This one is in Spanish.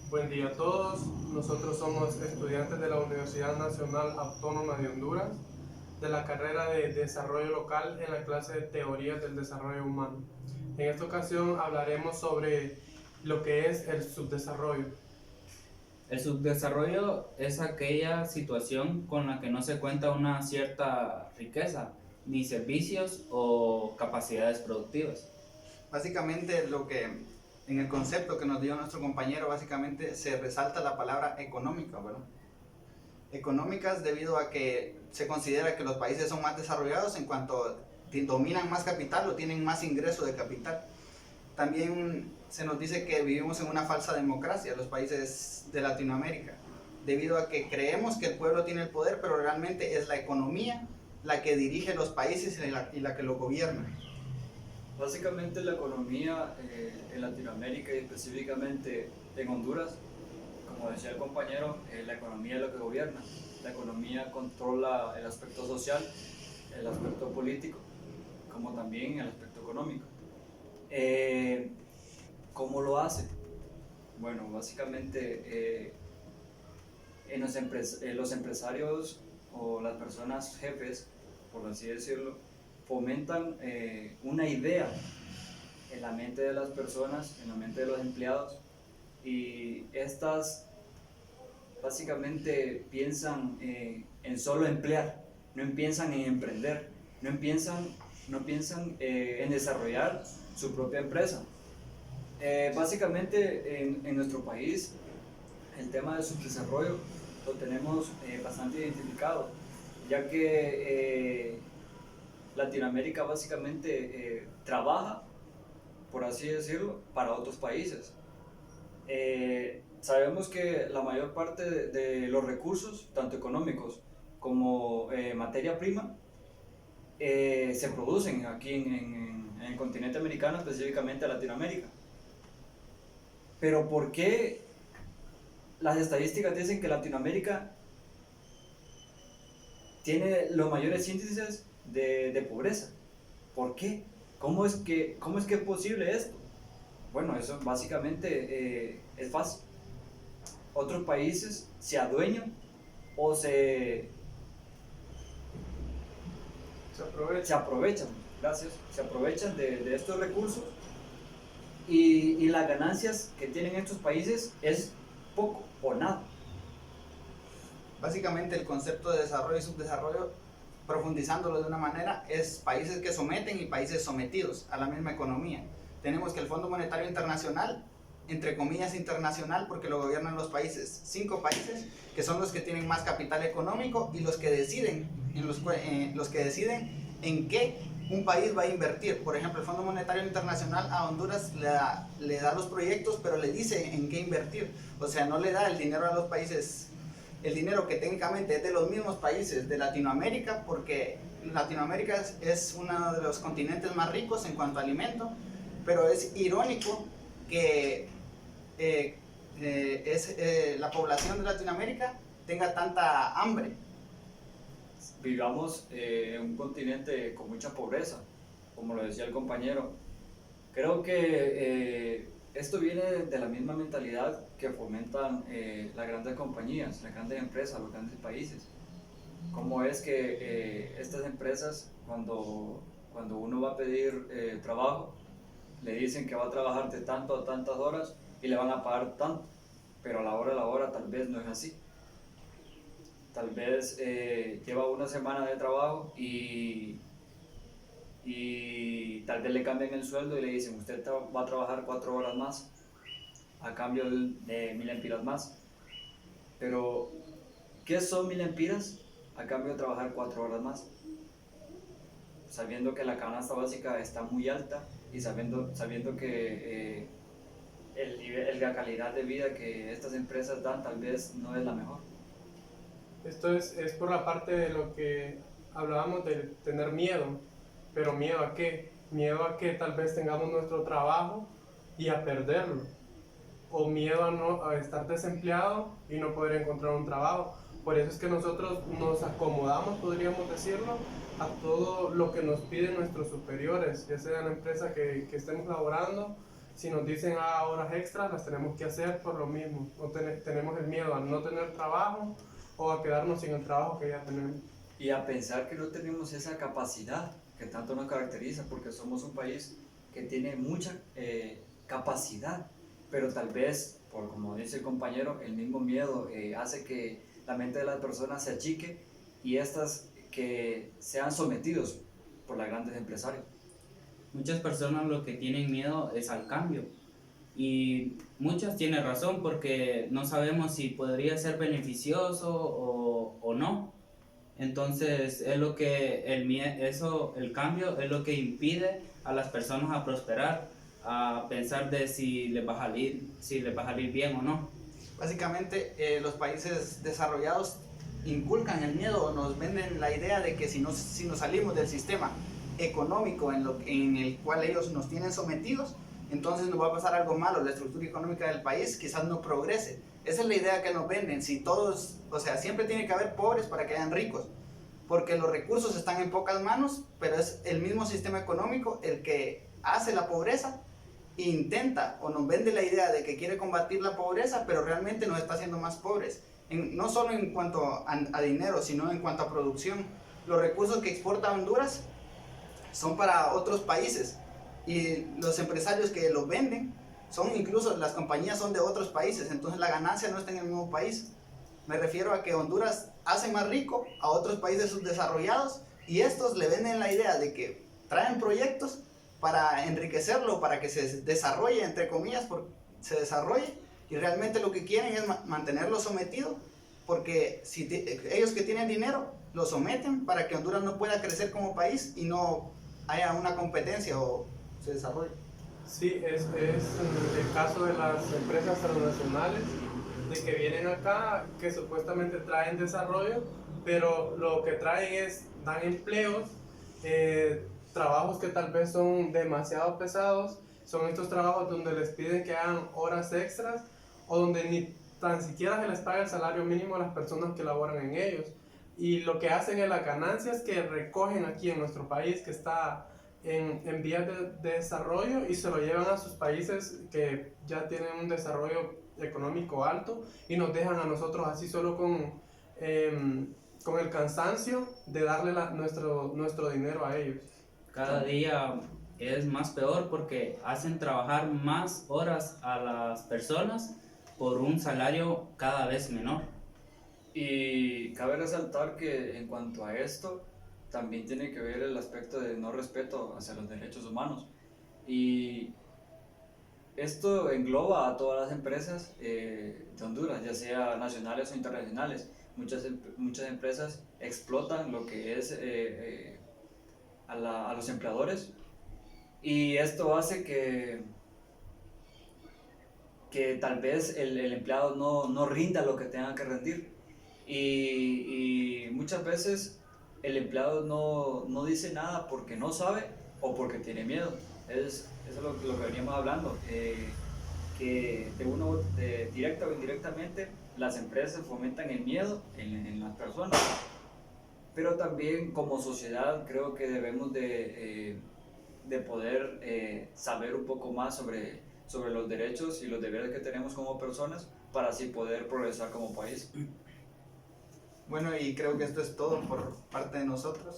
Buen día a todos. Nosotros somos estudiantes de la Universidad Nacional Autónoma de Honduras, de la carrera de Desarrollo Local en la clase de Teorías del Desarrollo Humano. En esta ocasión hablaremos sobre lo que es el subdesarrollo. El subdesarrollo es aquella situación con la que no se cuenta una cierta riqueza, ni servicios o capacidades productivas. Básicamente en el concepto que nos dio nuestro compañero, básicamente se resalta la palabra económica, ¿verdad? Económicas debido a que se considera que los países son más desarrollados en cuanto dominan más capital o tienen más ingreso de capital. También se nos dice que vivimos en una falsa democracia, los países de Latinoamérica, debido a que creemos que el pueblo tiene el poder, pero realmente es la economía la que dirige los países y la que los gobierna. Básicamente la economía en Latinoamérica y específicamente en Honduras, como decía el compañero, la economía es lo que gobierna. La economía controla el aspecto social, el aspecto político, como también el aspecto económico. ¿Cómo lo hace? Bueno, básicamente los empresarios o las personas jefes, por así decirlo, fomentan una idea en la mente de las personas, en la mente de los empleados, y estas básicamente piensan en solo emplear, no piensan en emprender, no piensan en desarrollar su propia empresa. Básicamente en nuestro país el tema del subdesarrollo lo tenemos bastante identificado, ya que Latinoamérica básicamente trabaja, por así decirlo, para otros países. Sabemos que la mayor parte de los recursos, tanto económicos como materia prima, se producen aquí en el continente americano, específicamente Latinoamérica. Pero ¿por qué las estadísticas dicen que Latinoamérica tiene los mayores índices de pobreza? ¿Por qué? ¿Cómo es que es posible esto? Bueno, eso básicamente es fácil. Otros países se adueñan o se aprovechan, gracias, se aprovechan de estos recursos y las ganancias que tienen estos países es poco o nada. Básicamente el concepto de desarrollo y subdesarrollo, profundizándolo de una manera, es países que someten y países sometidos a la misma economía. Tenemos que el Fondo Monetario Internacional, entre comillas internacional, porque lo gobiernan los países, 5 países, que son los que tienen más capital económico y los que deciden en qué un país va a invertir. Por ejemplo, el Fondo Monetario Internacional a Honduras le da los proyectos, pero le dice en qué invertir. O sea, no le da el dinero a los países, el dinero que técnicamente es de los mismos países de Latinoamérica, porque Latinoamérica es uno de los continentes más ricos en cuanto a alimento, pero es irónico que la población de Latinoamérica tenga tanta hambre. Vivamos en un continente con mucha pobreza, como lo decía el compañero. Creo que esto viene de la misma mentalidad que fomentan las grandes compañías, las grandes empresas, los grandes países. Cómo es que estas empresas, cuando uno va a pedir trabajo, le dicen que va a trabajar de tanto a tantas horas y le van a pagar tanto, pero a la hora tal vez no es así. Tal vez lleva una semana de trabajo y tal vez le cambian el sueldo y le dicen usted va a trabajar 4 horas más a cambio de 1000 empiras más. Pero ¿qué son 1000 empiras a cambio de trabajar 4 horas más? Sabiendo que la canasta básica está muy alta y sabiendo que la calidad de vida que estas empresas dan tal vez no es la mejor. Esto es por la parte de lo que hablábamos de tener miedo, pero ¿miedo a qué? Miedo a que tal vez tengamos nuestro trabajo y a perderlo, o miedo a estar desempleado y no poder encontrar un trabajo. Por eso es que nosotros nos acomodamos, podríamos decirlo, a todo lo que nos piden nuestros superiores, ya sea en la empresa que estemos laborando, si nos dicen horas extras, las tenemos que hacer por lo mismo. No tenemos el miedo a no tener trabajo o a quedarnos sin el trabajo que ya tenemos. Y a pensar que no tenemos esa capacidad que tanto nos caracteriza, porque somos un país que tiene mucha capacidad, pero tal vez, por como dice el compañero, el mismo miedo hace que la mente de las personas se achique y estas que sean sometidos por los grandes empresarios. Muchas personas lo que tienen miedo es al cambio y muchas tienen razón porque no sabemos si podría ser beneficioso o no. Entonces es lo que el cambio es lo que impide a las personas a prosperar, a pensar de si les va a salir bien o no. Básicamente, los países desarrollados inculcan el miedo o nos venden la idea de que si nos salimos del sistema económico en el cual ellos nos tienen sometidos, entonces nos va a pasar algo malo, la estructura económica del país quizás no progrese. Esa es la idea que nos venden, si todos, o sea, siempre tiene que haber pobres para que hayan ricos, porque los recursos están en pocas manos, pero es el mismo sistema económico el que hace la pobreza, intenta o nos vende la idea de que quiere combatir la pobreza, pero realmente nos está haciendo más pobres, no solo en cuanto a dinero, sino en cuanto a producción. Los recursos que exporta Honduras son para otros países y los empresarios que los venden son incluso, las compañías son de otros países, entonces la ganancia no está en el mismo país. Me refiero a que Honduras hace más rico a otros países subdesarrollados y estos le venden la idea de que traen proyectos para enriquecerlo, para que se desarrolle, entre comillas, se desarrolle, y realmente lo que quieren es mantenerlo sometido, porque si ellos que tienen dinero lo someten para que Honduras no pueda crecer como país y no haya una competencia o se desarrolle. Sí, es el caso de las empresas transnacionales, de que vienen acá, que supuestamente traen desarrollo, pero lo que traen dan empleos, trabajos que tal vez son demasiado pesados, son estos trabajos donde les piden que hagan horas extras o donde ni tan siquiera se les paga el salario mínimo a las personas que laboran en ellos. Y lo que hacen es las ganancias que recogen aquí en nuestro país, que está en vías de desarrollo, y se lo llevan a sus países que ya tienen un desarrollo económico alto y nos dejan a nosotros así solo con el cansancio de darle nuestro dinero a ellos. Cada día es más peor porque hacen trabajar más horas a las personas por un salario cada vez menor. Y cabe resaltar que en cuanto a esto, también tiene que ver el aspecto de no respeto hacia los derechos humanos. Y esto engloba a todas las empresas de Honduras, ya sea nacionales o internacionales. Muchas empresas explotan lo que es a los empleadores, y esto hace que tal vez el empleado no rinda lo que tenga que rendir. Y muchas veces el empleado no dice nada porque no sabe o porque tiene miedo. Eso es lo que veníamos hablando, que directa o indirectamente las empresas fomentan el miedo en las personas. Pero también como sociedad creo que debemos de poder saber un poco más sobre los derechos y los deberes que tenemos como personas para así poder progresar como país. Bueno, y creo que esto es todo por parte de nosotros.